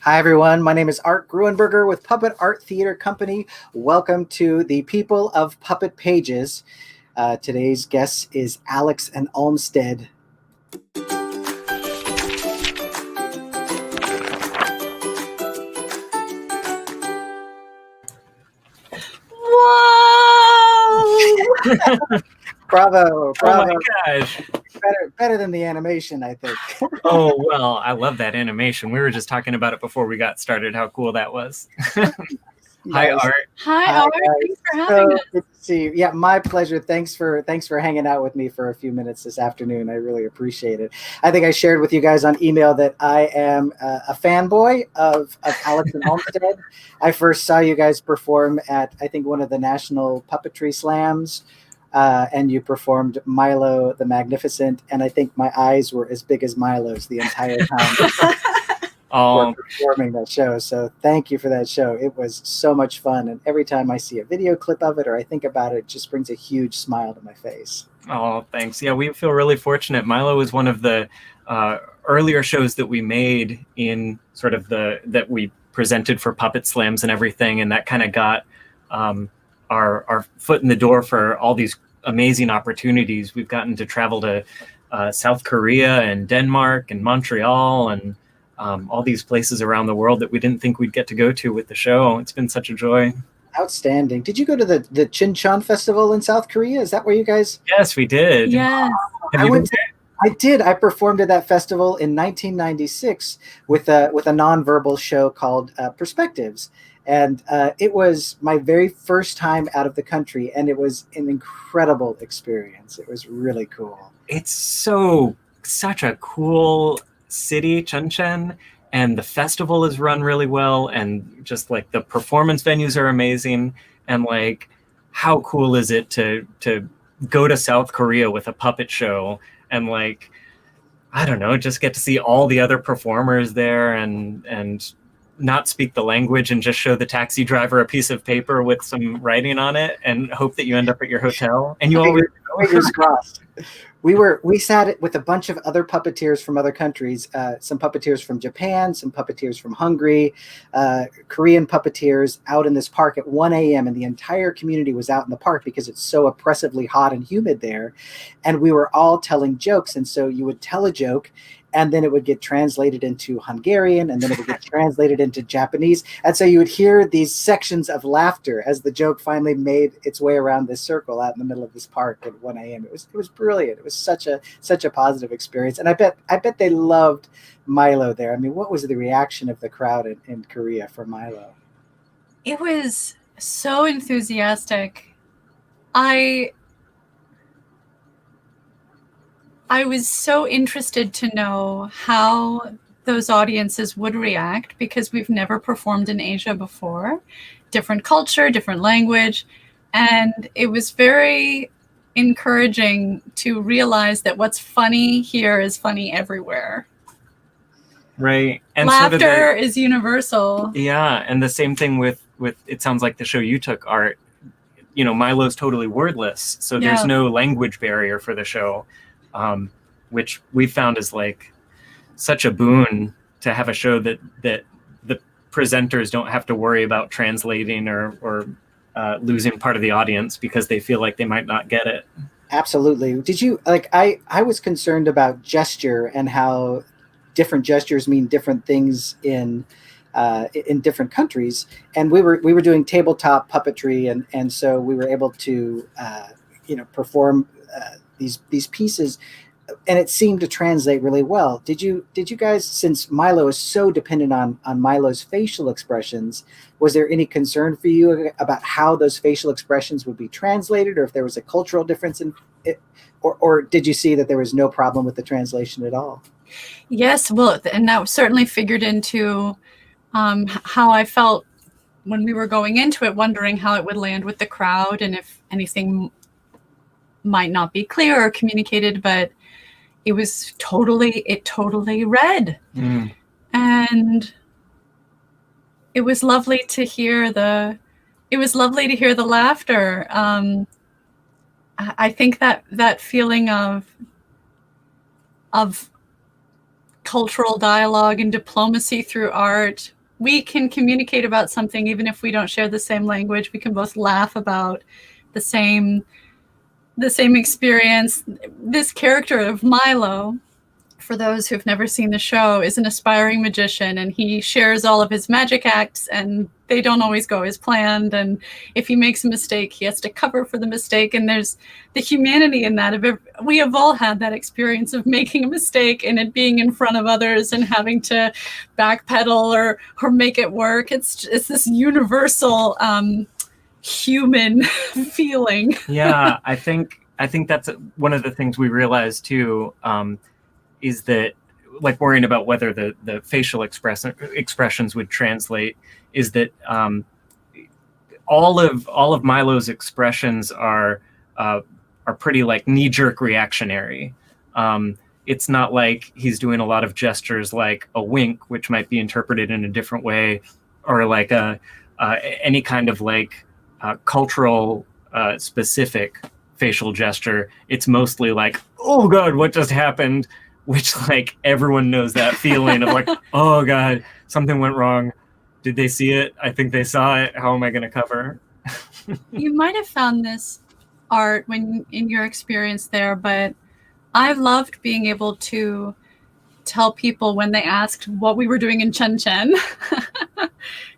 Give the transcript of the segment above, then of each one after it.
Hi, everyone. My name is Art Gruenberger with Puppet Art Theater Company. Welcome to the People of Puppet Pages. Today's guest is Alex and Olmsted. Whoa! Bravo, bravo. Oh my gosh. Better than the animation, I think. Oh, well, I love that animation. We were just talking about it before we got started, how cool that was. Hi, Art. Hi, Art. Guys. Thanks for having us. Good to see you. Yeah, my pleasure. Thanks for hanging out with me for a few minutes this afternoon. I really appreciate it. I think I shared with you guys on email that I am a fanboy of Alex and Olmsted. I first saw you guys perform at, I think, one of the National Puppetry Slams. And you performed Milo the Magnificent, and I think my eyes were as big as Milo's the entire time for performing that show. So thank you for that show. It was so much fun, and every time I see a video clip of it or I think about it, it just brings a huge smile to my face. Oh, thanks. Yeah, we feel really fortunate. Milo was one of the earlier shows that we made in sort of that we presented for Puppet Slams and everything, and that kind of got our foot in the door for all these amazing opportunities. We've gotten to travel to South Korea and Denmark and Montreal and all these places around the world that we didn't think we'd get to go to with the show. It's been such a joy. Outstanding. Did you go to the Chincheon Festival in South Korea? Is that where you guys? Yes, we did. Yes. I did. I performed at that festival in 1996 with a nonverbal show called Perspectives. And it was my very first time out of the country, and it was an incredible experience. It was really cool. It's such a cool city, Chuncheon, and the festival is run really well, and just like the performance venues are amazing, and like how cool is it to go to South Korea with a puppet show and like, I don't know, just get to see all the other performers there and not speak the language and just show the taxi driver a piece of paper with some writing on it and hope that you end up at your hotel. And you always fingers crossed. We sat with a bunch of other puppeteers from other countries, some puppeteers from Japan, some puppeteers from Hungary, Korean puppeteers out in this park at 1 a.m. and the entire community was out in the park because it's so oppressively hot and humid there. And we were all telling jokes. And so you would tell a joke, and then it would get translated into Hungarian, and then it would get translated into Japanese. And so you would hear these sections of laughter as the joke finally made its way around this circle out in the middle of this park at 1 a.m. It was brilliant. It was such a positive experience. And I bet they loved Milo there. I mean, what was the reaction of the crowd in Korea for Milo? It was so enthusiastic. I was so interested to know how those audiences would react because we've never performed in Asia before. Different culture, different language. And it was very encouraging to realize that what's funny here is funny everywhere. Right. And laughter is universal. Yeah. And the same thing with it sounds like the show you took, Art. You know, Milo's totally wordless. So there's no language barrier for the show. Which we found is like such a boon to have a show that the presenters don't have to worry about translating or losing part of the audience because they feel like they might not get it. Absolutely. Did you I was concerned about gesture and how different gestures mean different things in different countries, and we were doing tabletop puppetry, and so we were able to perform these pieces, and it seemed to translate really well. Did you guys, since Milo is so dependent on Milo's facial expressions, was there any concern for you about how those facial expressions would be translated, or if there was a cultural difference in it, or did you see that there was no problem with the translation at all? Yes, well, and that certainly figured into how I felt when we were going into it, wondering how it would land with the crowd and if anything might not be clear or communicated, but it totally read. And it was lovely to hear the laughter. I think that feeling of cultural dialogue and diplomacy through art we can communicate about something even if we don't share the same language. We can both laugh about the same experience. This character of Milo, for those who've never seen the show, is an aspiring magician, and he shares all of his magic acts, and they don't always go as planned. And if he makes a mistake, he has to cover for the mistake. And there's the humanity in that. We have all had that experience of making a mistake and it being in front of others and having to backpedal or make it work. It's this universal human feeling. Yeah, I think that's one of the things we realized too. Is that, like, worrying about whether the facial expressions would translate, is that all of Milo's expressions are pretty like knee-jerk reactionary. It's not like he's doing a lot of gestures like a wink, which might be interpreted in a different way, or like any kind of like cultural specific facial gesture. It's mostly like, oh God, what just happened? Which, like, everyone knows that feeling of like, oh God, something went wrong. Did they see it? I think they saw it. How am I going to cover? You might have found this art in your experience there, but I loved being able to tell people when they asked what we were doing in Shenzhen,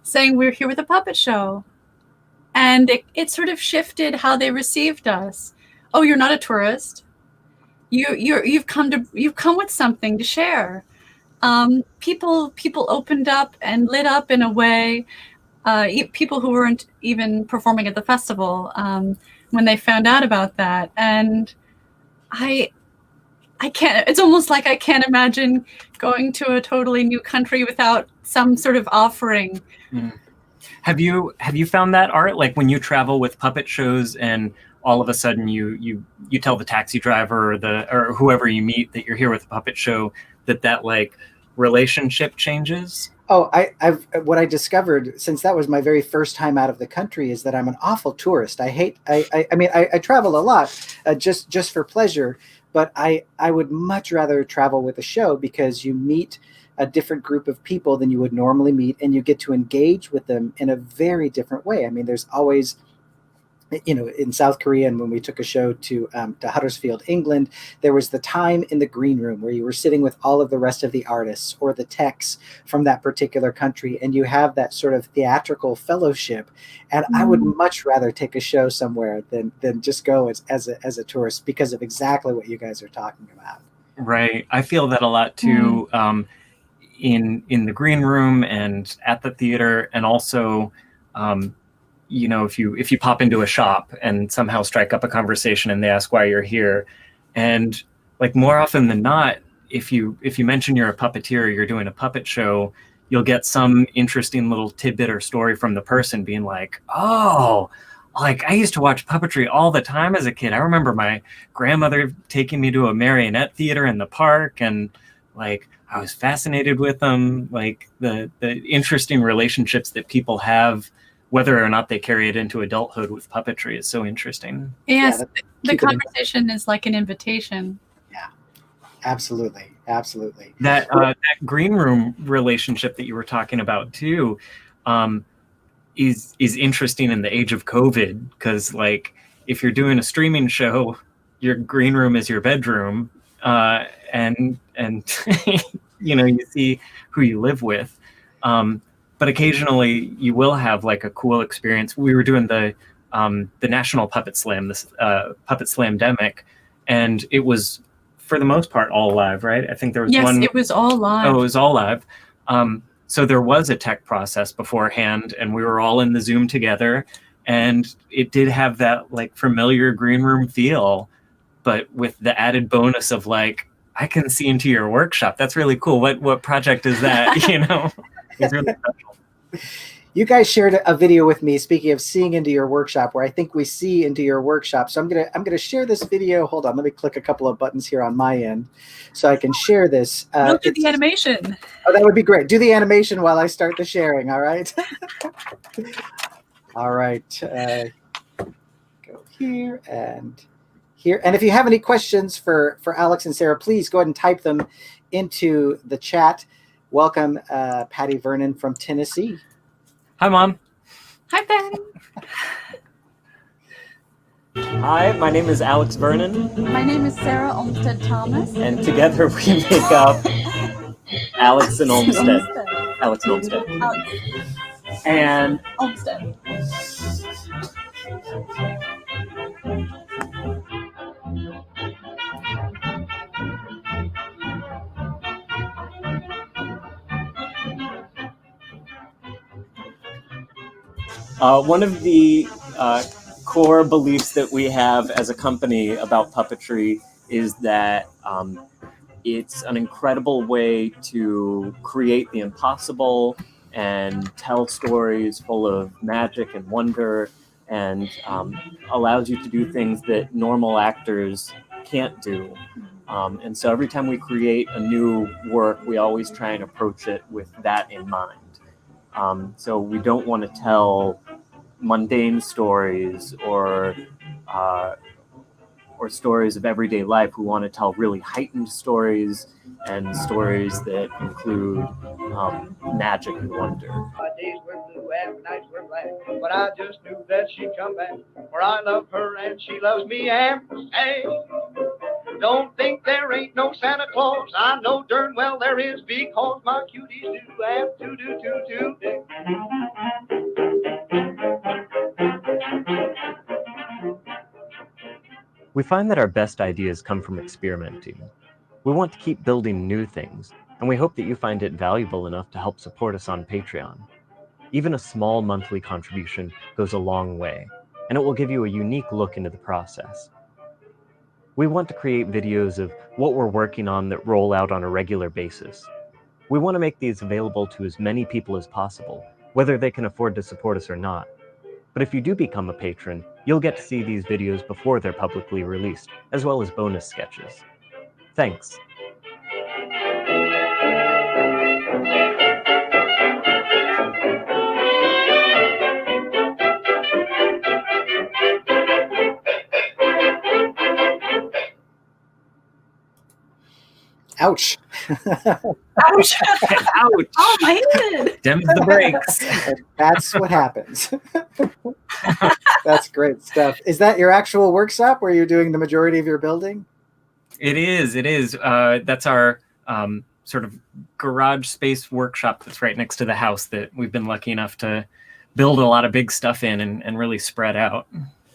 saying we're here with a puppet show. And it sort of shifted how they received us. Oh, you're not a tourist. You've come with something to share. People opened up and lit up in a way. People who weren't even performing at the festival when they found out about that, and I can't. It's almost like I can't imagine going to a totally new country without some sort of offering. Mm. Have you found that art, like when you travel with puppet shows and all of a sudden you tell the taxi driver or whoever you meet that you're here with a puppet show, that like relationship changes? Oh, what I discovered, since that was my very first time out of the country, is that I'm an awful tourist. I mean, I travel a lot just for pleasure, but I would much rather travel with a show because you meet a different group of people than you would normally meet, and you get to engage with them in a very different way. I mean, there's always, in South Korea, and when we took a show to Huddersfield, England, there was the time in the green room where you were sitting with all of the rest of the artists or the techs from that particular country, and you have that sort of theatrical fellowship. And I would much rather take a show somewhere than just go as a tourist, because of exactly what you guys are talking about. Right. I feel that a lot too, in the green room and at the theater, and also if you pop into a shop and somehow strike up a conversation and they ask why you're here, and like more often than not, if you mention you're a puppeteer or you're doing a puppet show, you'll get some interesting little tidbit or story from the person being like, oh, like I used to watch puppetry all the time as a kid. I remember my grandmother taking me to a marionette theater in the park, and like I was fascinated with them. Like the interesting relationships that people have, whether or not they carry it into adulthood with puppetry, is so interesting. Yes, the conversation is like an invitation. Yeah, absolutely. That green room relationship that you were talking about too, is interesting in the age of COVID, because like if you're doing a streaming show, your green room is your bedroom, and you see who you live with. But occasionally you will have like a cool experience. We were doing the National Puppet Slam, this Puppet Slamdemic, and it was for the most part all live, right? I think there was one. Yes, it was all live. Oh, it was all live. So there was a tech process beforehand, and we were all in the Zoom together, and it did have that like familiar green room feel, but with the added bonus of like, I can see into your workshop. That's really cool. What project is that? It's really special. You guys shared a video with me, speaking of seeing into your workshop, where I think we see into your workshop. So I'm gonna share this video. Hold on, let me click a couple of buttons here on my end so I can share this. We'll do the animation. Oh, that would be great. Do the animation while I start the sharing. All right. All right. Go here and here. And if you have any questions for Alex and Sarah, please go ahead and type them into the chat. welcome Patty Vernon from Tennessee. Hi, Mom. Hi, Ben. Hi, my name is Alex Vernon, My name is Sarah Olmsted Thomas. and together we make up Alex and Olmsted. Alex and Olmsted. Alex And Olmsted. one of the core beliefs that we have as a company about puppetry is that it's an incredible way to create the impossible and tell stories full of magic and wonder, and allows you to do things that normal actors can't do. And so every time we create a new work, we always try and approach it with that in mind. So we don't want to tell mundane stories or stories of everyday life. We want to tell really heightened stories and stories that include magic and wonder. My days were blue and nights were black, but I just knew that she'd come back, for I love her and she loves me. And hey, don't think there ain't no Santa Claus. I know darn well there is, because my cuties do have do. We find that our best ideas come from experimenting. We want to keep building new things, and we hope that you find it valuable enough to help support us on Patreon. Even a small monthly contribution goes a long way, and it will give you a unique look into the process. We want to create videos of what we're working on that roll out on a regular basis. We want to make these available to as many people as possible, whether they can afford to support us or not. But if you do become a patron, you'll get to see these videos before they're publicly released, as well as bonus sketches. Thanks. Ouch. Ouch. Ouch! Oh, my head. Dems the brakes. That's what happens. That's great stuff. Is that your actual workshop where you're doing the majority of your building? It is. That's our sort of garage space workshop that's right next to the house that we've been lucky enough to build a lot of big stuff in and really spread out.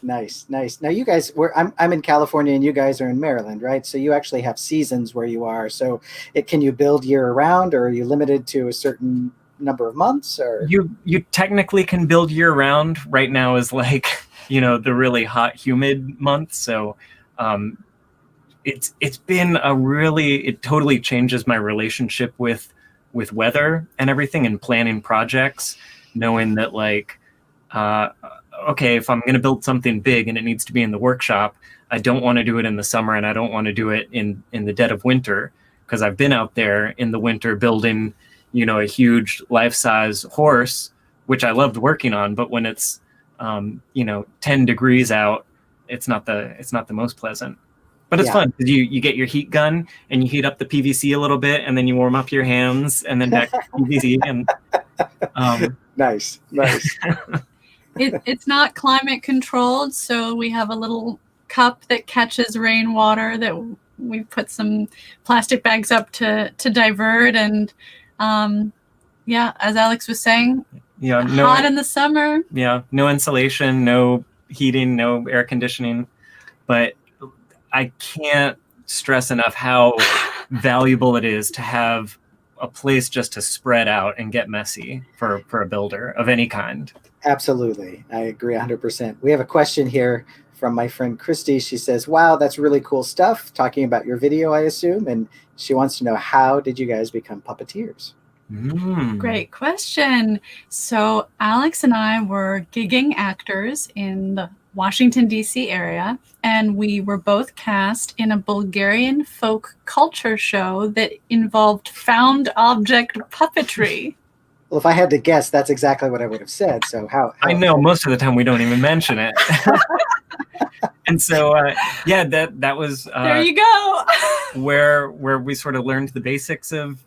Nice. Now you guys, I'm in California and you guys are in Maryland, right? So you actually have seasons where you are. So can you build year round, or are you limited to a certain number of months? Or you technically can build year round. Right now is like, the really hot, humid months. So it's been it totally changes my relationship with weather and everything, and planning projects, knowing that okay, if I'm going to build something big and it needs to be in the workshop, I don't want to do it in the summer, and I don't want to do it in the dead of winter, because I've been out there in the winter building, a huge life-size horse, which I loved working on, but when it's 10 degrees out, it's not the most pleasant. But it's fun, because you get your heat gun and you heat up the PVC a little bit, and then you warm up your hands, and then back to PVC. And nice. It's not climate controlled, so we have a little cup that catches rainwater that we put some plastic bags up to divert. And as Alex was saying, hot in the summer. Yeah, no insulation, no heating, no air conditioning. But I can't stress enough how valuable it is to have a place just to spread out and get messy for a builder of any kind. Absolutely. I agree 100%. We have a question here from my friend Christy. She says, wow, that's really cool stuff. Talking about your video, I assume. And she wants to know, how did you guys become puppeteers? Great question. So Alex and I were gigging actors in the Washington, D.C. area, and we were both cast in a Bulgarian folk culture show that involved found object puppetry. Well, if I had to guess, that's exactly what I would have said. So how I know most of the time we don't even mention it. And so, that was there you go. where we sort of learned the basics of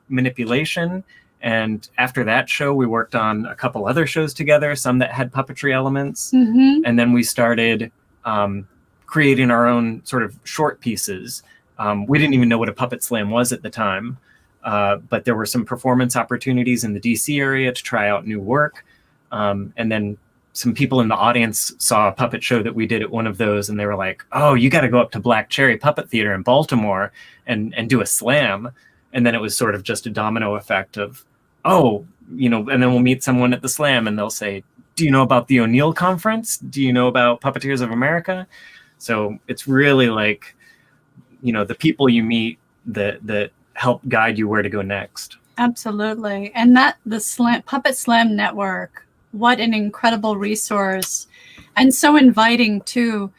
manipulation. And after that show, we worked on a couple other shows together, some that had puppetry elements. Mm-hmm. And then we started creating our own sort of short pieces. We didn't even know what a puppet slam was at the time, but there were some performance opportunities in the DC area to try out new work. And then some people in the audience saw a puppet show that we did at one of those, and they were like, "Oh, you got to go up to Black Cherry Puppet Theater in Baltimore and do a slam." And then it was sort of just a domino effect of, oh, and then we'll meet someone at the slam and they'll say, "Do you know about the O'Neill Conference? Do you know about Puppeteers of America?" So it's really like, the people you meet that help guide you where to go next. Absolutely. And the Puppet Slam Network, what an incredible resource, and so inviting to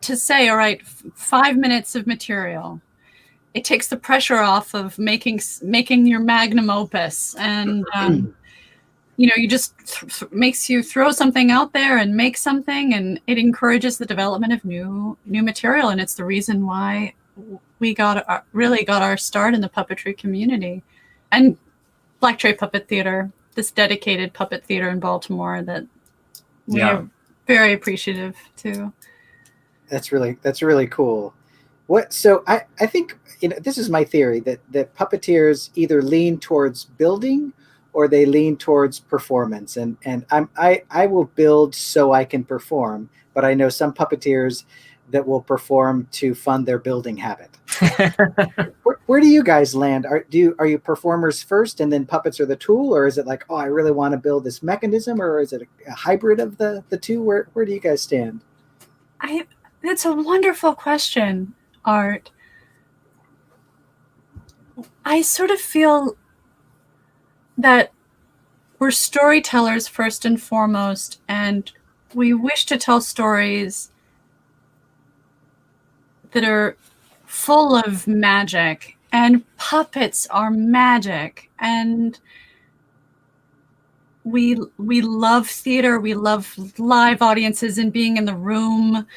say, all right, 5 minutes of material. It takes the pressure off of making your magnum opus, and you just makes you throw something out there and make something, and it encourages the development of new material, and it's the reason why we really got our start in the puppetry community. And Black Cherry Puppet Theater, this dedicated puppet theater in Baltimore that we are very appreciative to. That's really cool. So I think this is my theory that puppeteers either lean towards building or they lean towards performance. And I will build so I can perform, but I know some puppeteers that will perform to fund their building habit. Where do you guys land? Are you performers first and then puppets are the tool, or is it like, oh, I really want to build this mechanism, or is it a hybrid of the two? Where do you guys stand? That's a wonderful question, Art. I sort of feel that we're storytellers first and foremost, and we wish to tell stories that are full of magic, and puppets are magic, and we love theater, we love live audiences and being in the room.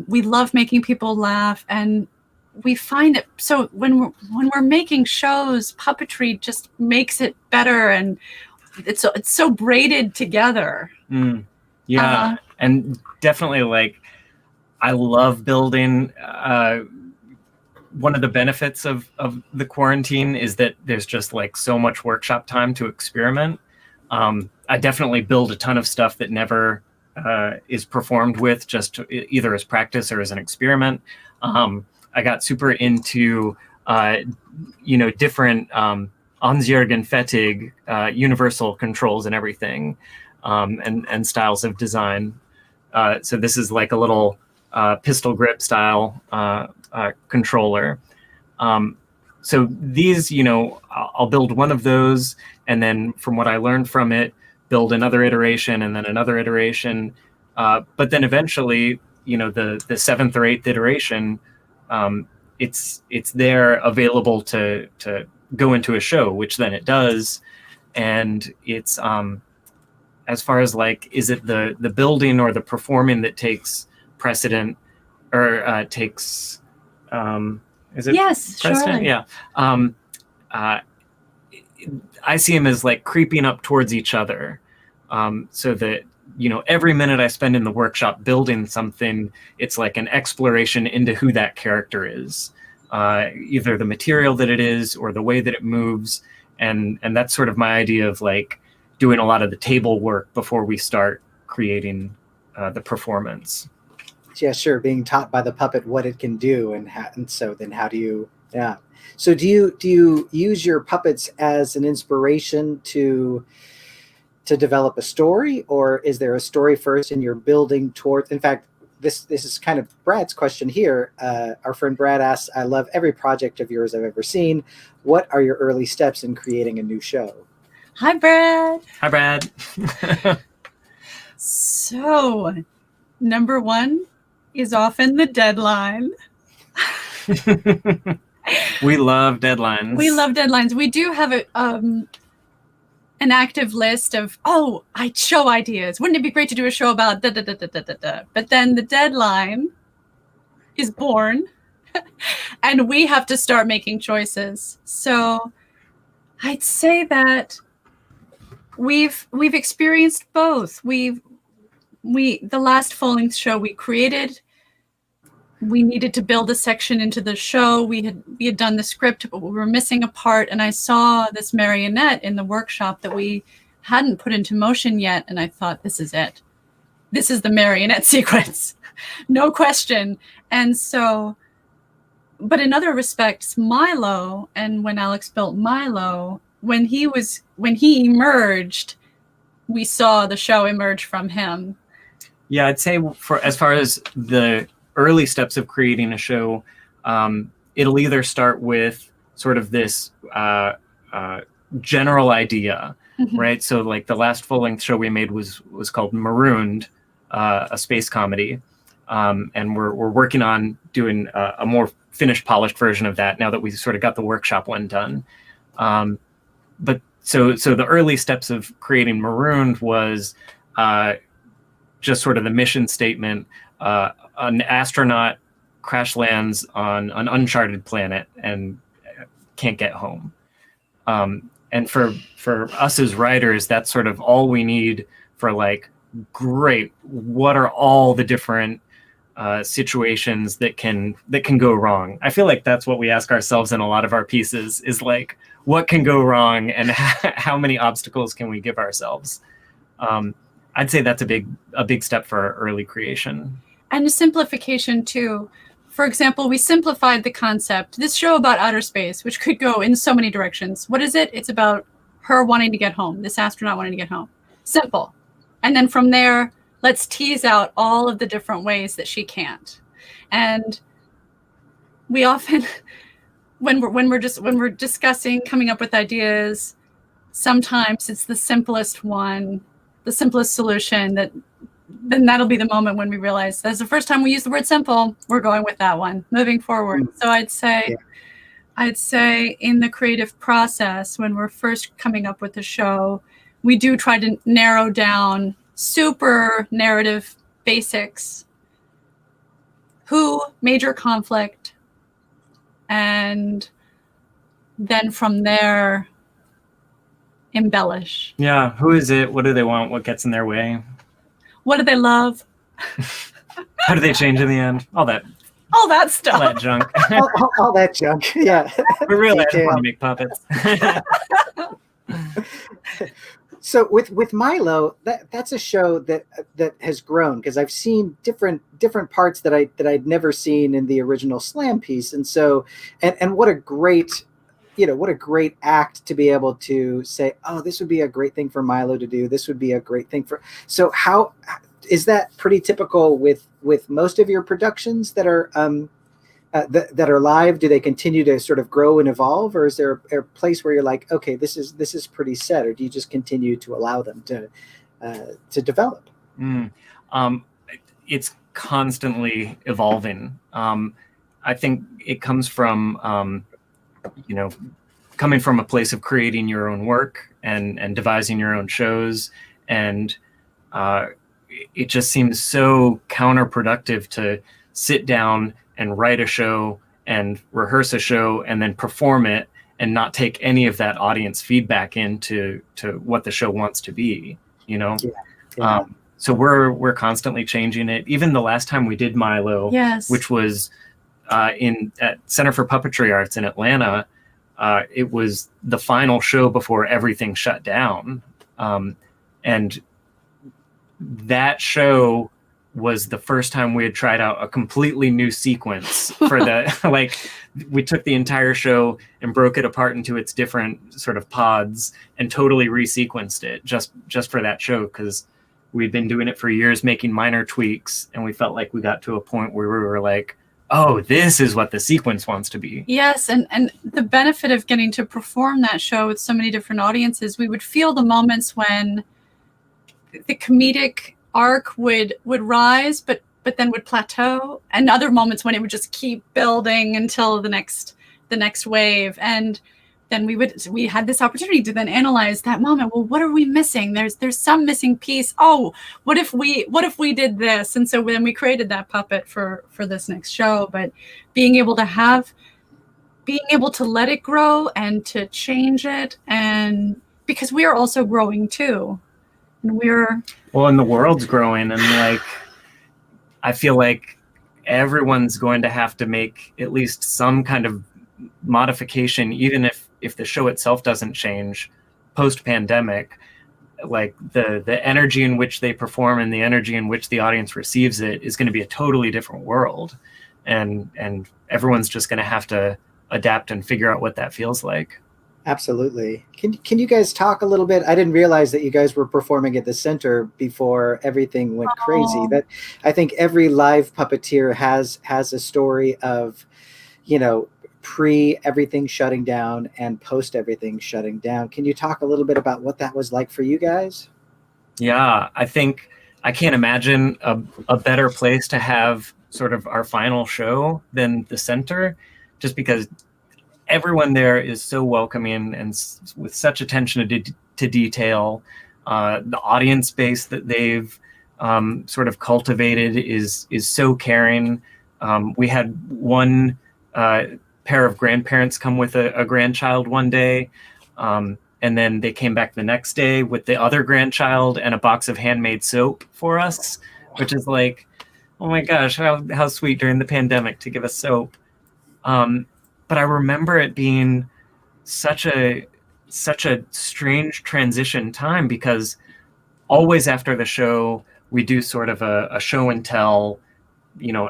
We love making people laugh, and we find it so when we're making shows, puppetry just makes it better, and it's so braided together. And definitely, like, I love building. One of the benefits of the quarantine is that there's just like so much workshop time to experiment. I definitely build a ton of stuff that never is performed with, just either as practice or as an experiment. I got super into, different Ansjörgen universal controls and everything, and styles of design. So this is like a little pistol grip style controller. So these, I'll build one of those, and then from what I learned from it, build another iteration and then another iteration. But then eventually, the seventh or eighth iteration, it's there available to go into a show, which then it does. And it's as far as like, is it the building or the performing that takes precedent, or takes is it yes precedent? surely. Yeah. I see them as like creeping up towards each other, so that every minute I spend in the workshop building something, it's like an exploration into who that character is, either the material that it is or the way that it moves, and that's sort of my idea of like doing a lot of the table work before we start creating the performance. Yeah, sure. Being taught by the puppet what it can do, and so then how do you? Yeah. So do you use your puppets as an inspiration to develop a story, or is there a story first and you're building towards? In fact, this is kind of Brad's question here. Our friend Brad asks, "I love every project of yours I've ever seen. What are your early steps in creating a new show?" Hi, Brad. Hi, Brad. So, number one is often the deadline. We love deadlines. We love deadlines. We do have an active list of, show ideas. Wouldn't it be great to do a show about da da da da da da da? But then the deadline is born, and we have to start making choices. So I'd say that we've experienced both. The last full-length show we created, we needed to build a section into the show. We had done the script, but we were missing a part, and I saw this marionette in the workshop that we hadn't put into motion yet, and I thought, this is it. This is the marionette sequence. No question. And so, but in other respects, Milo, and when Alex built Milo, when he emerged, we saw the show emerge from him. Yeah, I'd say as far as the early steps of creating a show, it'll either start with sort of this general idea, right? So like the last full-length show we made was called Marooned, a space comedy. And we're working on doing a more finished, polished version of that now that we sort of got the workshop one done. But so the early steps of creating Marooned was just sort of the mission statement. An astronaut crash lands on an uncharted planet and can't get home. And for us as writers, that's sort of all we need for like, great, what are all the different situations that can go wrong? I feel like that's what we ask ourselves in a lot of our pieces, is like, what can go wrong and how many obstacles can we give ourselves? I'd say that's a big step for our early creation. And a simplification too. For example, we simplified the concept. This show about outer space, which could go in so many directions. What is it? It's about her wanting to get home, this astronaut wanting to get home. Simple. And then from there, let's tease out all of the different ways that she can't. And we often, when we're discussing, coming up with ideas, sometimes it's the simplest one, the simplest solution, then that'll be the moment when we realize that's the first time we use the word simple. We're going with that one moving forward. So I'd say in the creative process, when we're first coming up with the show, we do try to narrow down super narrative basics, who, major conflict, and then from there, embellish. Yeah, who is it? What do they want? What gets in their way? What do they love? How do they change in the end? All that stuff. All that junk. all that junk. Yeah. We really just want to make puppets. So with Milo, that's a show that has grown, because I've seen different parts that I'd never seen in the original Slam piece, and so and what a great act to be able to say, oh, this would be a great thing for Milo to do. This would be a great thing for. So how is that pretty typical with most of your productions that are that are live? Do they continue to sort of grow and evolve, or is there a place where you're like, okay, this is pretty set, or do you just continue to allow them to develop? It's constantly evolving. I think it comes from coming from a place of creating your own work and devising your own shows, and it just seems so counterproductive to sit down and write a show and rehearse a show and then perform it and not take any of that audience feedback into what the show wants to be, Yeah. So we're constantly changing it. Even the last time we did Milo, yes, which was at Center for Puppetry Arts in Atlanta, it was the final show before everything shut down. And that show was the first time we had tried out a completely new sequence for the, we took the entire show and broke it apart into its different sort of pods and totally resequenced it just for that show. 'Cause we'd been doing it for years, making minor tweaks. And we felt like we got to a point where we were like, oh, this is what the sequence wants to be. Yes, and the benefit of getting to perform that show with so many different audiences, we would feel the moments when the comedic arc would rise, but then would plateau, and other moments when it would just keep building until the next wave. And then we had this opportunity to then analyze that moment. Well, what are we missing? There's some missing piece. Oh, what if we did this? And so then we created that puppet for this next show. But being able to let it grow and to change it, and because we are also growing too, and and the world's growing, and like I feel like everyone's going to have to make at least some kind of modification, even if the show itself doesn't change post-pandemic. Like the energy in which they perform and the energy in which the audience receives it is going to be a totally different world, and everyone's just going to have to adapt and figure out what that feels like. Absolutely. Can you guys talk a little bit? I didn't realize that you guys were performing at the center before everything went crazy. That I think every live puppeteer has a story of, pre everything shutting down and post everything shutting down. Can you talk a little bit about what that was like for you guys? Yeah, I think I can't imagine a better place to have sort of our final show than the center, just because everyone there is so welcoming and with such attention to detail. The audience base that they've sort of cultivated is so caring. We had one pair of grandparents come with a grandchild one day, and then they came back the next day with the other grandchild and a box of handmade soap for us, which is like, oh my gosh, how sweet during the pandemic to give us soap. But I remember it being such a strange transition time, because always after the show, we do sort of a show and tell,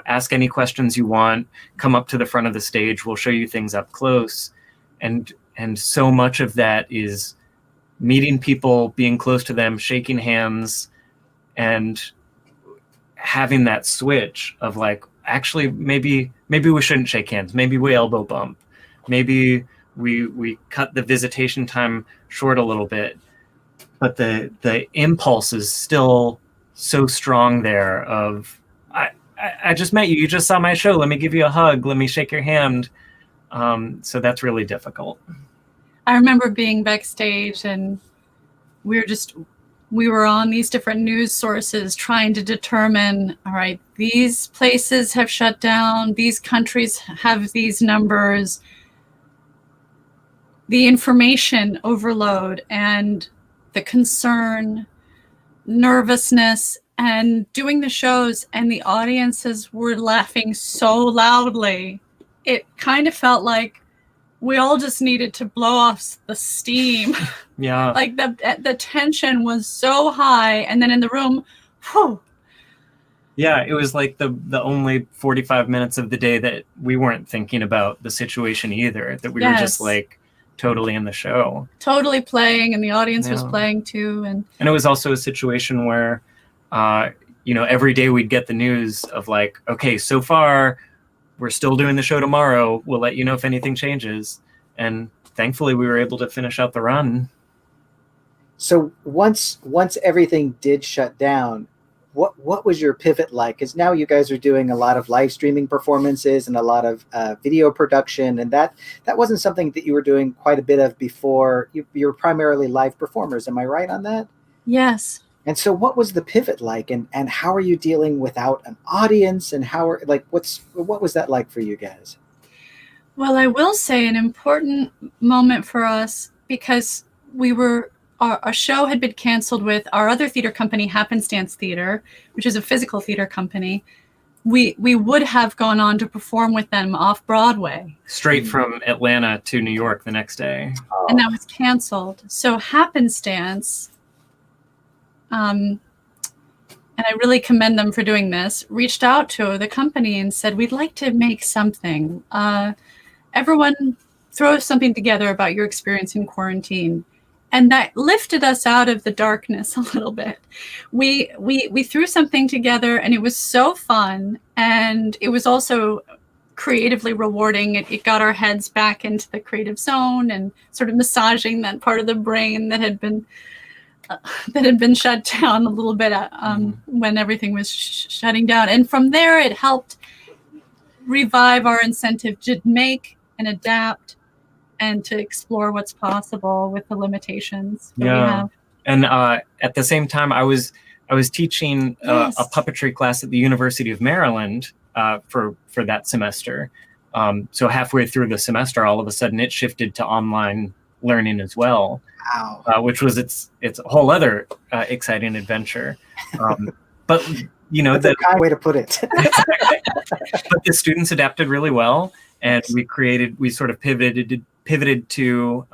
ask any questions you want, come up to the front of the stage, we'll show you things up close. And so much of that is meeting people, being close to them, shaking hands, and having that switch of like, actually, maybe we shouldn't shake hands. Maybe we elbow bump. Maybe we cut the visitation time short a little bit. But the impulse is still so strong there of, I just met you. You just saw my show. Let me give you a hug. Let me shake your hand. So that's really difficult. I remember being backstage, and we were on these different news sources trying to determine, all right, these places have shut down, these countries have these numbers, the information overload and the concern, nervousness, and doing the shows, and the audiences were laughing so loudly. It kind of felt like we all just needed to blow off the steam. Yeah. Like the tension was so high, and then in the room, whew. Yeah, it was like the only 45 minutes of the day that we weren't thinking about the situation either, that we were just like totally in the show. Totally playing, and the audience was playing too. And it was also a situation where, every day we'd get the news of like, okay, so far we're still doing the show tomorrow. We'll let you know if anything changes. And thankfully we were able to finish out the run. So once everything did shut down, what was your pivot like? Because now you guys are doing a lot of live streaming performances and a lot of video production, and that wasn't something that you were doing quite a bit of before. You were primarily live performers. Am I right on that? Yes. And so what was the pivot like, and how are you dealing without an audience, and what was that like for you guys? Well, I will say an important moment for us, because our show had been canceled with our other theater company, Happenstance Theater, which is a physical theater company. We would have gone on to perform with them off Broadway. Straight from Atlanta to New York the next day. Oh. And that was canceled. So Happenstance, and I really commend them for doing this, reached out to the company and said, we'd like to make something. Everyone throw something together about your experience in quarantine. And that lifted us out of the darkness a little bit. We threw something together, and it was so fun. And it was also creatively rewarding. It got our heads back into the creative zone and sort of massaging that part of the brain that had been shut down a little bit when everything was shutting down. And from there, it helped revive our incentive to make and adapt and to explore what's possible with the limitations that we Yeah. have. And at the same time, I was teaching Yes. a puppetry class at the University of Maryland for that semester. So halfway through the semester, all of a sudden, it shifted to online learning as well, Wow. which was its whole other exciting adventure. But you know, That's a kind way to put it. but the students adapted really well, and we sort of pivoted to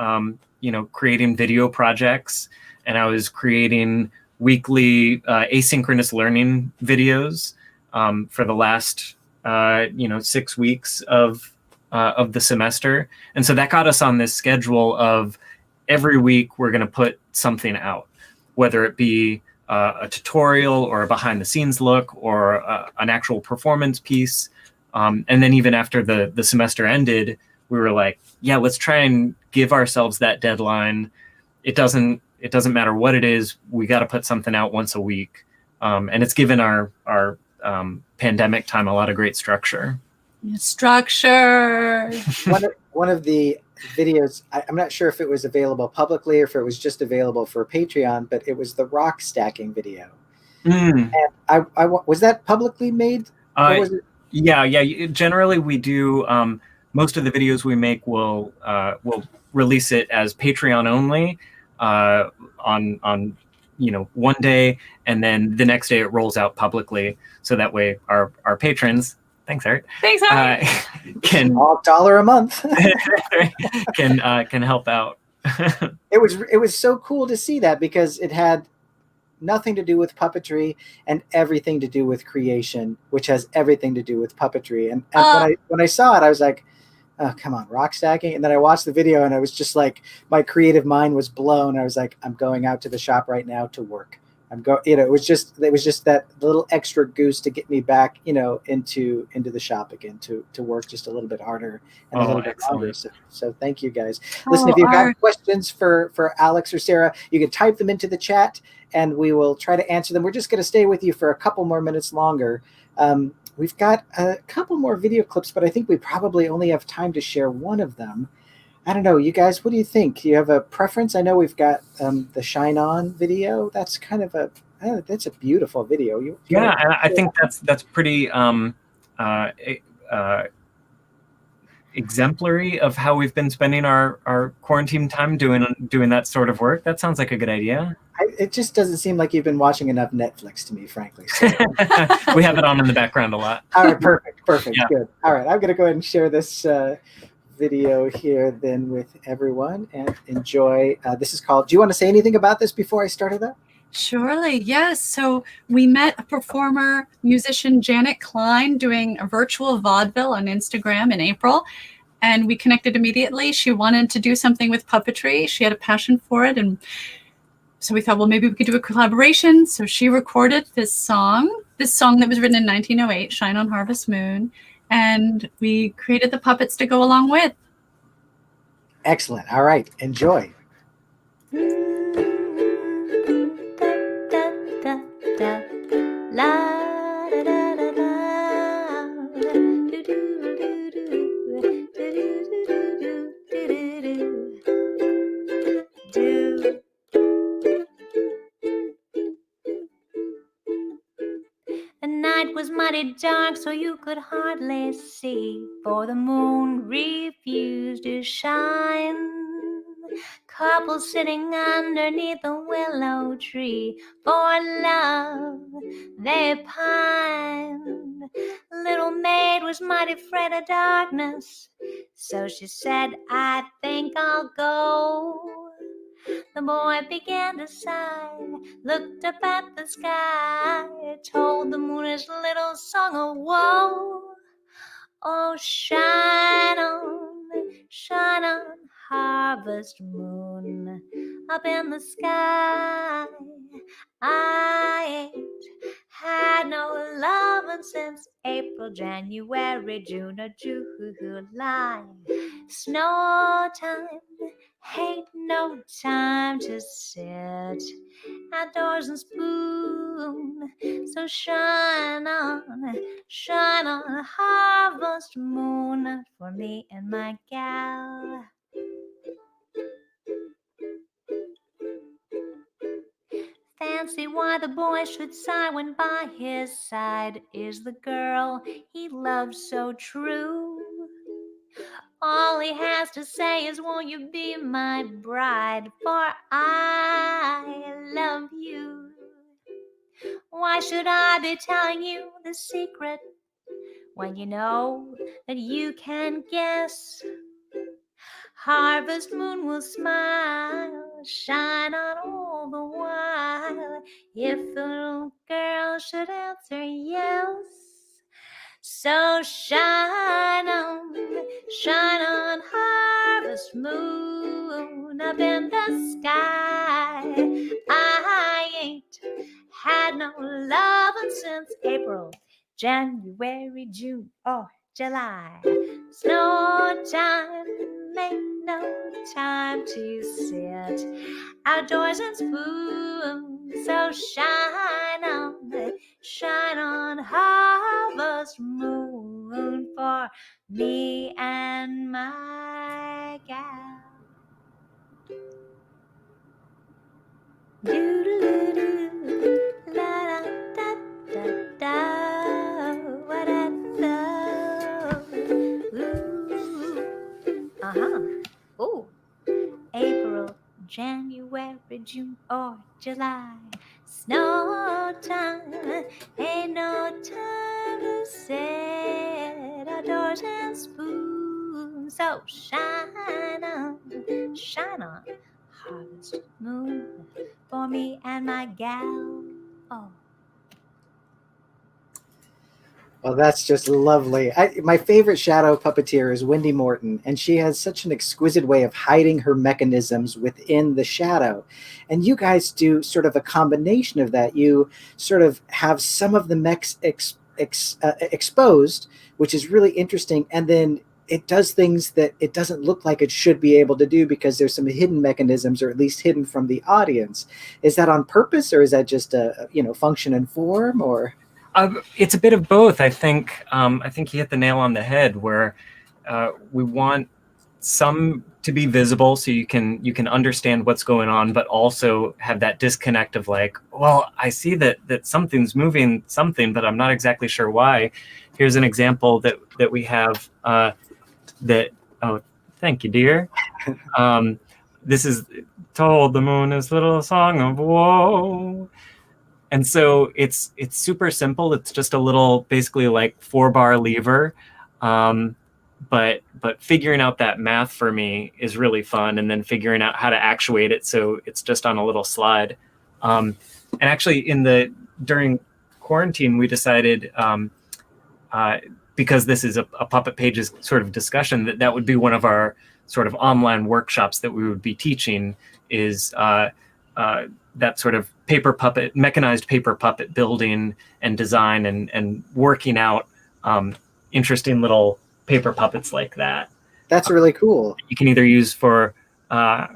creating video projects, and I was creating weekly asynchronous learning videos for the last 6 weeks of the semester, and so that got us on this schedule of every week we're going to put something out, whether it be a tutorial or a behind the scenes look or an actual performance piece. And then even after the semester ended, we were like, yeah, let's try and give ourselves that deadline. It doesn't matter what it is. We got to put something out once a week. And it's given our pandemic time a lot of great structure. Structure. One of the videos, I'm not sure if it was available publicly or if it was just available for Patreon, but it was the rock stacking video. And I was that publicly made? Or was it? Yeah. Generally, we do. Most of the videos we make will release it as Patreon only on one day, and then the next day it rolls out publicly. So that way our patrons. Thanks, Art. Thanks, Art. Can $1 a month can help out. It was so cool to see that, because it had nothing to do with puppetry and everything to do with creation, which has everything to do with puppetry. And when I saw it, I was like, oh, come on, rock stacking. And then I watched the video and I was just like, my creative mind was blown. I was like, I'm going out to the shop right now to work. It was just that little extra goose to get me back, into the shop again, to work just a little bit harder and a little bit longer. So thank you guys. Listen, if you've got questions for Alex or Sarah, you can type them into the chat and we will try to answer them. We're just going to stay with you for a couple more minutes longer. We've got a couple more video clips, but I think we probably only have time to share one of them. I don't know, you guys, what do you think? Do you have a preference? I know we've got the Shine On video. That's kind of that's a beautiful video. I think that's pretty exemplary of how we've been spending our quarantine time doing that sort of work. That sounds like a good idea. It just doesn't seem like you've been watching enough Netflix to me, frankly. So. We have it on in the background a lot. All right, perfect, Yeah. Good. All right, I'm going to go ahead and share this video here then with everyone and enjoy. This is called, do you want to say anything about this before I started that? Surely, yes. So we met a performer, musician, Janet Klein, doing a virtual vaudeville on Instagram in April, and we connected immediately. She wanted to do something with puppetry. She had a passion for it, and so we thought, well, maybe we could do a collaboration. So she recorded this song that was written in 1908, Shine on Harvest Moon, and we created the puppets to go along with. Excellent. All right, enjoy. The night was mighty dark, so you could hardly see, for the moon refused to shine. Couples sitting underneath a willow tree, for love they pined. Little maid was mighty afraid of darkness, so she said, I think I'll go. The boy began to sigh, looked up at the sky, told the moon his little song of woe. Oh, shine on, harvest moon, up in the sky. I ain't had no lovin' since April, January, June, or July. Snow time, ain't no time to sit outdoors and spoon. So shine on, harvest moon, for me and my gal. Fancy why the boy should sigh when by his side is the girl he loves so true. All he has to say is, won't you be my bride, for I love you. Why should I be telling you the secret when you know that you can guess? Harvest moon will smile, shine on all the while, if the little girl should answer yes. So shine on, harvest moon up in the sky. I ain't had no lovin' since April, January, June, or July. Snow time, ain't no time to sit outdoors and spoon. So shine on, harvest moon for me and my gal. Doo-doo-doo-doo, la-da-da-da-da, wa-da-da. Ooh, Ooh. April, January, June, or July. Snow time, ain't no time to sit outdoors and spoon. So shine on, harvest moon for me and my gal. Oh. Well, that's just lovely. My favorite shadow puppeteer is Wendy Morton, and she has such an exquisite way of hiding her mechanisms within the shadow. And you guys do sort of a combination of that. You sort of have some of the mechs exposed, which is really interesting, and then it does things that it doesn't look like it should be able to do because there's some hidden mechanisms, or at least hidden from the audience. Is that on purpose, or is that just a function and form, or? It's a bit of both. I think you hit the nail on the head, where we want some to be visible so you can understand what's going on, but also have that disconnect of like, well, I see that something's moving something, but I'm not exactly sure why. Here's an example that we have that. Oh, thank you, dear. This is told the moon is little song of woe. And so it's super simple. It's just a little, basically like 4-bar lever. But figuring out that math for me is really fun, and then figuring out how to actuate it so it's just on a little slide. And actually during quarantine, we decided, because this is a Puppet Pages sort of discussion, that would be one of our sort of online workshops that we would be teaching, is that sort of mechanized paper puppet building and design, and working out interesting little paper puppets like that. That's really cool. You can either use for either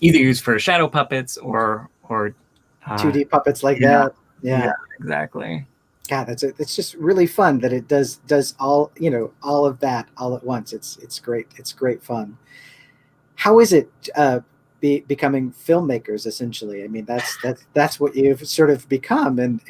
use for shadow puppets or 2D puppets like that. Yeah, exactly. God, it's just really fun that it does all all of that all at once. It's great. It's great fun. How is it becoming filmmakers? Essentially, I mean, that's what you've sort of become, and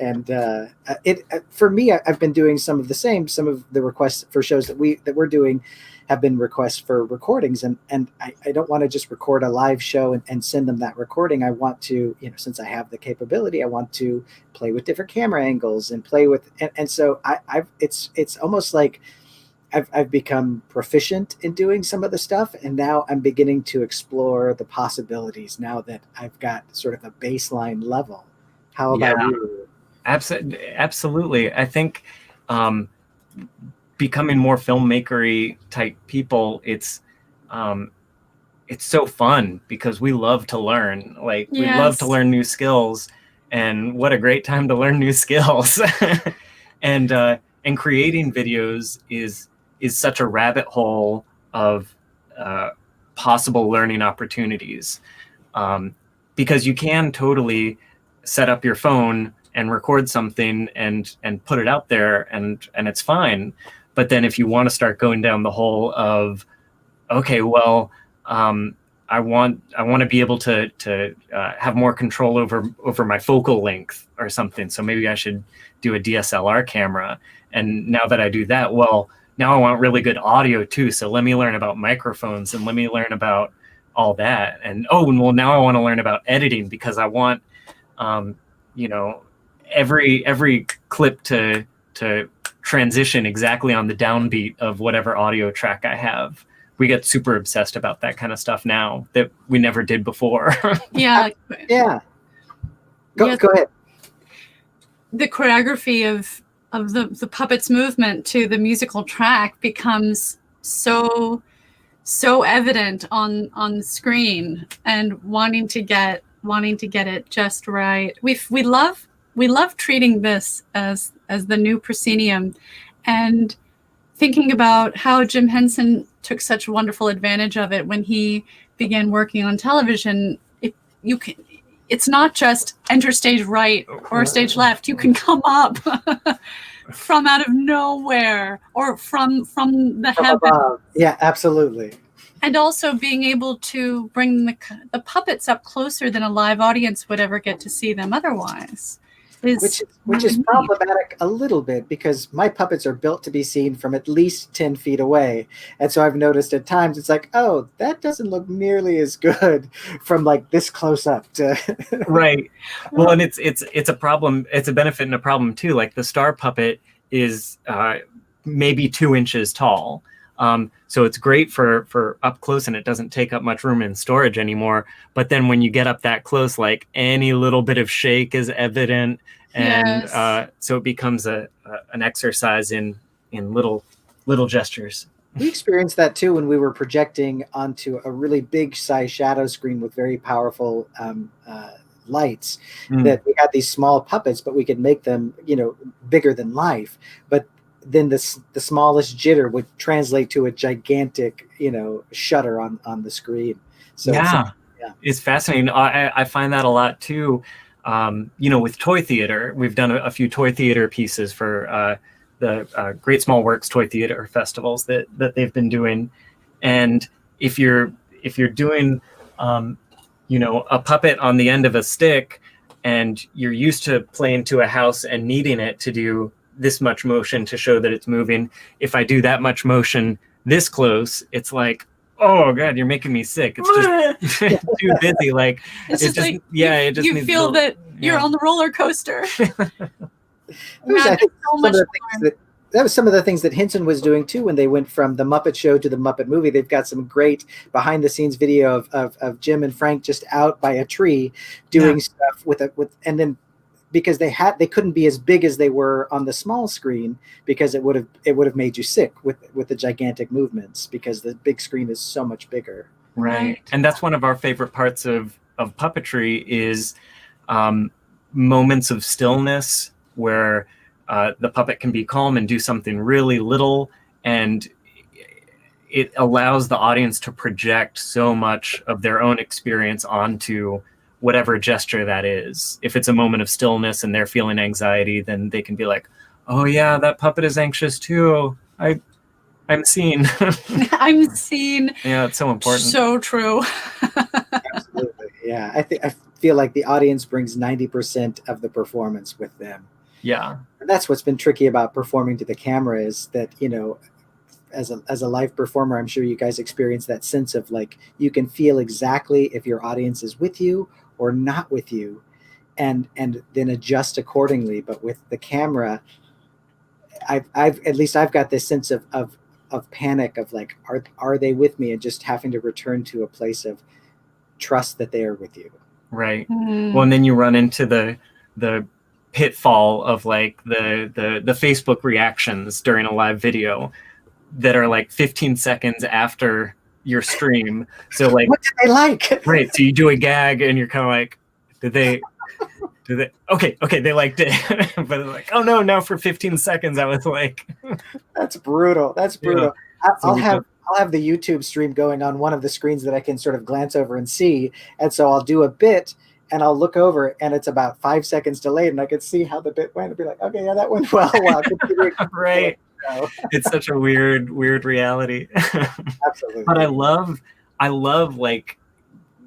it for me, I've been doing some of the same. Some of the requests for shows that we're doing have been requests for recordings, and I don't want to just record a live show and send them that recording. I want to, since I have the capability, I want to play with different camera angles and play with, and so it's almost like I've become proficient in doing some of the stuff, and now I'm beginning to explore the possibilities now that I've got sort of a baseline level. How about you? Absolutely. I think becoming more filmmakery type people, it's so fun because we love to learn. Like, we love to learn new skills, and what a great time to learn new skills. And creating videos is such a rabbit hole of possible learning opportunities, because you can totally set up your phone and record something and put it out there, and it's fine. But then if you want to start going down the hole of, okay, well, I want to be able to have more control over my focal length or something. So maybe I should do a DSLR camera. And now that I do that, well, now I want really good audio too. So let me learn about microphones and let me learn about all that. And well, now I want to learn about editing because I want, every clip to transition exactly on the downbeat of whatever audio track I have. We get super obsessed about that kind of stuff now that we never did before. Yeah. Yeah. Go ahead. The choreography of the puppet's movement to the musical track becomes so evident on the screen, and wanting to get it just right. We love treating this as the new proscenium, and thinking about how Jim Henson took such wonderful advantage of it when he began working on television. It's not just enter stage right or stage left. You can come up from out of nowhere or from the heavens. Yeah, absolutely. And also being able to bring the puppets up closer than a live audience would ever get to see them otherwise. Which is problematic a little bit, because my puppets are built to be seen from at least 10 feet away. And so I've noticed at times it's like, oh, that doesn't look nearly as good from like this close up to Right. Well, and it's a problem. It's a benefit and a problem too. Like the star puppet is maybe 2 inches tall. So it's great for up close, and it doesn't take up much room in storage anymore. But then when you get up that close, like any little bit of shake is evident. And so it becomes an exercise in little gestures. We experienced that too when we were projecting onto a really big size shadow screen with very powerful lights. That we had these small puppets, but we could make them, bigger than life. But then the smallest jitter would translate to a gigantic, shutter on the screen. So it's fascinating. I find that a lot too. With toy theater, we've done a few toy theater pieces for the Great Small Works toy theater festivals that they've been doing. And if you're doing, a puppet on the end of a stick, and you're used to playing to a house and needing it to do this much motion to show that it's moving. If I do that much motion this close, it's like, oh God, you're making me sick. It's just too busy. Like it just you feel that you're on the roller coaster. That was some of the things that Henson was doing too when they went from the Muppet Show to the Muppet Movie. They've got some great behind the scenes video of Jim and Frank just out by a tree doing stuff and then because they couldn't be as big as they were on the small screen, because it would have made you sick with the gigantic movements, because the big screen is so much bigger. Right. And that's one of our favorite parts of puppetry is moments of stillness where the puppet can be calm and do something really little, and it allows the audience to project so much of their own experience onto whatever gesture that is. If it's a moment of stillness and they're feeling anxiety, then they can be like, oh yeah, that puppet is anxious too. I'm seen. I'm seen. Yeah, it's so important. So true. Absolutely. Yeah. I feel like the audience brings 90% of the performance with them. Yeah. And that's what's been tricky about performing to the camera, is that, as a live performer, I'm sure you guys experience that sense of like, you can feel exactly if your audience is with you or not with you, and then adjust accordingly. But with the camera, I've got this sense of panic of like, are they with me, and just having to return to a place of trust that they are with you. Right. Well, and then you run into the pitfall of like the Facebook reactions during a live video that are like 15 seconds after your stream. So like, what did they like? Right. So you do a gag and you're kind of like, did they okay, they liked it. But like, oh no, now for 15 seconds I was like, that's brutal. Yeah. I'll have the YouTube stream going on one of the screens that I can sort of glance over and see. And so I'll do a bit and I'll look over and it's about 5 seconds delayed, and I can see how the bit went and be like, okay, yeah, that went well. Wow. Right. It's such a weird reality. Absolutely. But I love like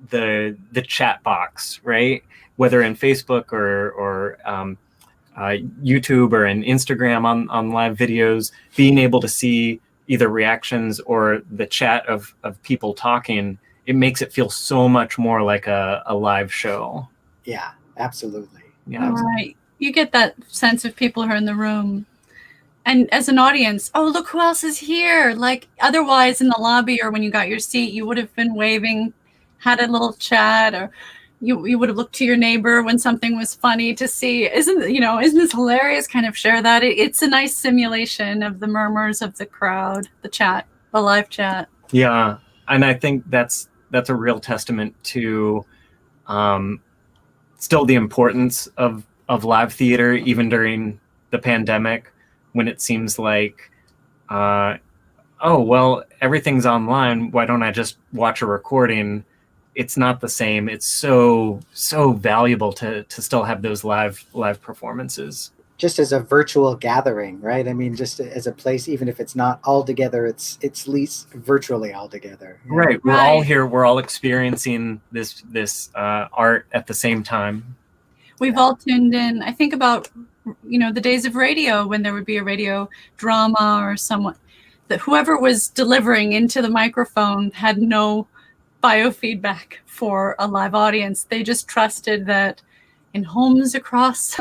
the chat box, right? Whether in Facebook or YouTube or in Instagram on live videos, being able to see either reactions or the chat of people talking, it makes it feel so much more like a live show. Yeah, absolutely. Yeah. Right. You get that sense of people who are in the room. And as an audience, oh, look who else is here. Like otherwise in the lobby or when you got your seat, you would have been waving, had a little chat, or you would have looked to your neighbor when something was funny to see. Isn't this hilarious? Kind of share that. It's a nice simulation of the murmurs of the crowd, the chat, the live chat. Yeah. And I think that's a real testament to still the importance of live theater, even during the pandemic, when it seems like, oh, well, everything's online. Why don't I just watch a recording? It's not the same. It's so valuable to still have those live performances. Just as a virtual gathering, right? I mean, just as a place, even if it's not all together, it's at least virtually all together. Right. We're all here. We're all experiencing this art at the same time. We've all tuned in. I think about, the days of radio when there would be a radio drama or someone that whoever was delivering into the microphone had no biofeedback for a live audience. They just trusted that in homes across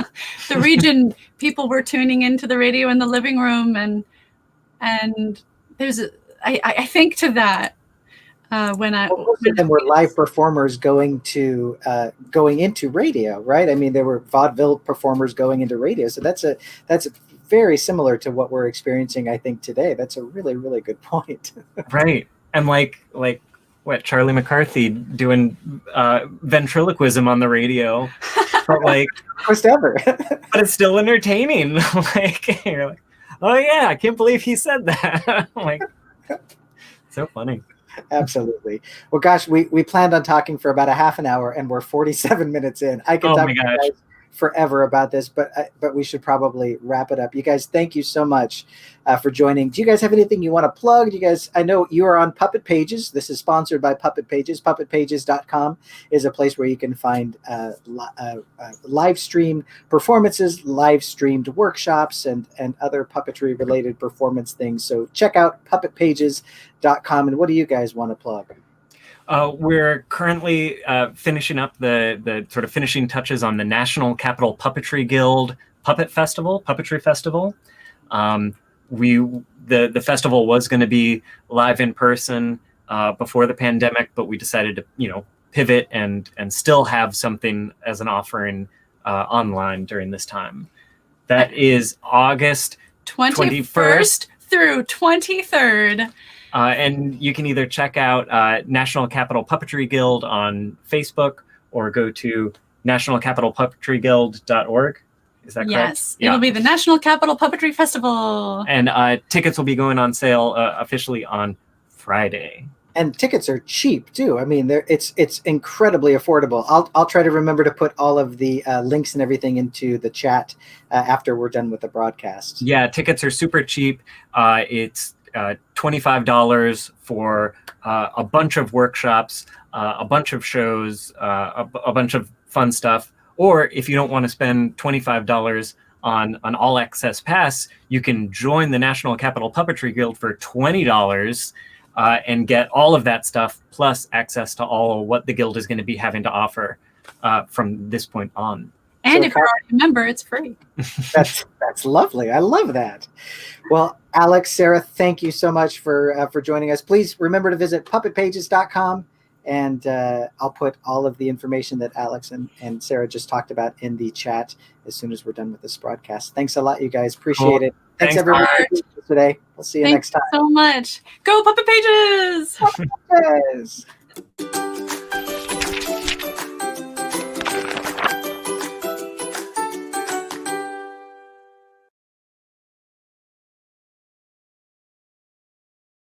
the region, people were tuning into the radio in the living room, and there's I think to that when most of them were live performers going into radio, right? I mean, there were vaudeville performers going into radio, so that's very similar to what we're experiencing, I think, today. That's a really, really good point. Right. And like what, Charlie McCarthy doing ventriloquism on the radio, but like first ever. But it's still entertaining. Like you're like, oh yeah, I can't believe he said that. Like, so funny. Absolutely. Well, gosh, we planned on talking for about a half an hour, and we're 47 minutes in. I could talk to you guys forever about this, but we should probably wrap it up. You guys, thank you so much for joining. Do you guys have anything you want to plug? Do you guys? I know you are on Puppet Pages. This is sponsored by Puppet Pages. PuppetPages.com is a place where you can find live stream performances, live streamed workshops, and other puppetry related performance things. So check out PuppetPages.com. And what do you guys want to plug? We're currently finishing up the sort of finishing touches on the National Capital Puppetry Guild Puppetry Festival. The festival was going to be live in person before the pandemic, but we decided to pivot and still have something as an offering online during this time. That is August 21st through 23rd. And you can either check out National Capital Puppetry Guild on Facebook or go to nationalcapitalpuppetryguild.org. Is that correct? Yes, yeah. It'll be the National Capital Puppetry Festival. And tickets will be going on sale officially on Friday. And tickets are cheap too. I mean, it's incredibly affordable. I'll try to remember to put all of the links and everything into the chat after we're done with the broadcast. Yeah, tickets are super cheap. It's $25 for a bunch of workshops, a bunch of shows, a bunch of fun stuff. Or if you don't want to spend $25 on an all access pass, you can join the National Capital Puppetry Guild for $20 and get all of that stuff plus access to all what the Guild is going to be having to offer from this point on. And so if you're already a member, it's free. That's lovely. I love that. Well, Alex, Sarah, thank you so much for joining us. Please remember to visit puppetpages.com, and I'll put all of the information that Alex and Sarah just talked about in the chat as soon as we're done with this broadcast. Thanks a lot, you guys. Appreciate it. Thanks everybody for joining us today. We'll see you next time. Thanks so much. Go Puppet Pages! Puppet Pages!